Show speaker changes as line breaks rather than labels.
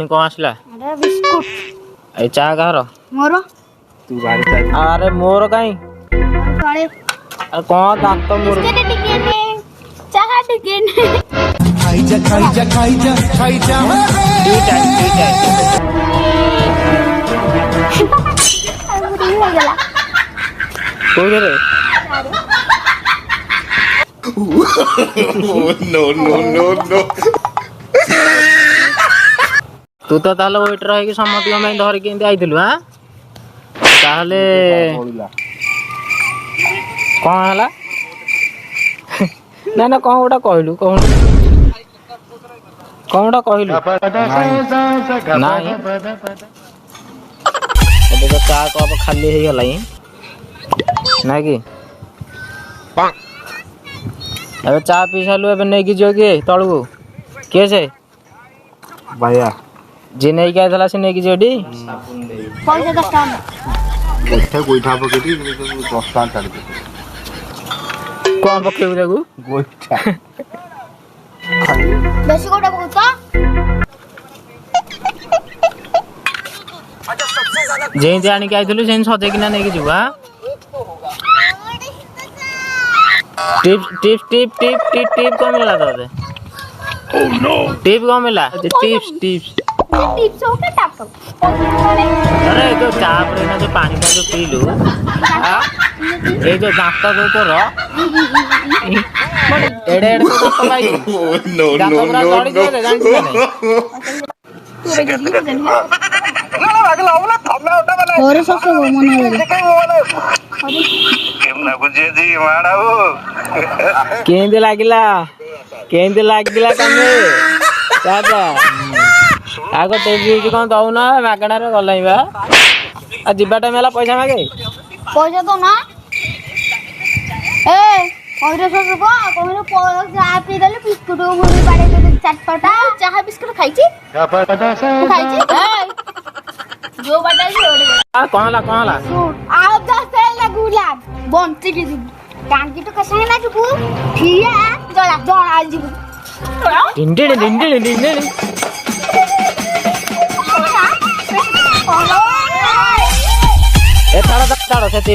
पुणी कौन आसला
अरे बिस्कुट
ए चा कहार
मोर
तू बाहर चा
अरे मोर कहीं
काले
कौन दांत मोर
बिस्कुट टिके ने चाहा टिके ने
ठीक है
अरे गला
कोई रे
no
तू तो ताले वेटर है कि समति में धर के आइथिलु हां ताले कौन हला ना ना कौन गोटा कहलु कौन गोटा कहलु नहीं ଏବେ ତ ଚା କପ ଖାଲି ହେଇଗଲା ନା କି ଏବେ ଚା ପି ସାରିଲୁ ଏବେ ନେଇକି ଯିବ କିଏ ତଳକୁ କିଏ ସେ
भैया
जे ନେଇକି ଆଇଥିଲା ସେ ନେଇକି ଯିବଟି
पैसा 10 टका
गोठा गोठा पकेटी 10 टका काट दे
कौन पकेबु ताकू
गोठा
बेसी कोटा पकता
जेंती आनी के आइथिलु सेन सजे किना नेकी जिवु हां tip tip tip tip tip tip को मिला तोते ओह नो टिप को मिला tips tips
tips okay top
अरे तो चाप रे ना जो पानी का जो पीलु हां ए जो दांत दो तो रो एड़े एड़े तो दांत भाई
और सब सब मना
केंदे लागिला तमे दादा आगो टेबी कोन दउ ना मागणा रे गलाई बा आ जिबा टाइम होला पैसा मागे
पैसा तो ना ए और सब को कोहरे पैसा पी देले बिस्कुट मुनी पाड़े दे चटपटा चाहा बिस्कुट खाइची खाइची ए जो बटा जी ओडे
आ कोनला
आप 10 से गुलाब बंती की दी टांगी तो कसाय ना जुबू ठिया जला आल जीबू
डिंडे ए ताड़ा सेती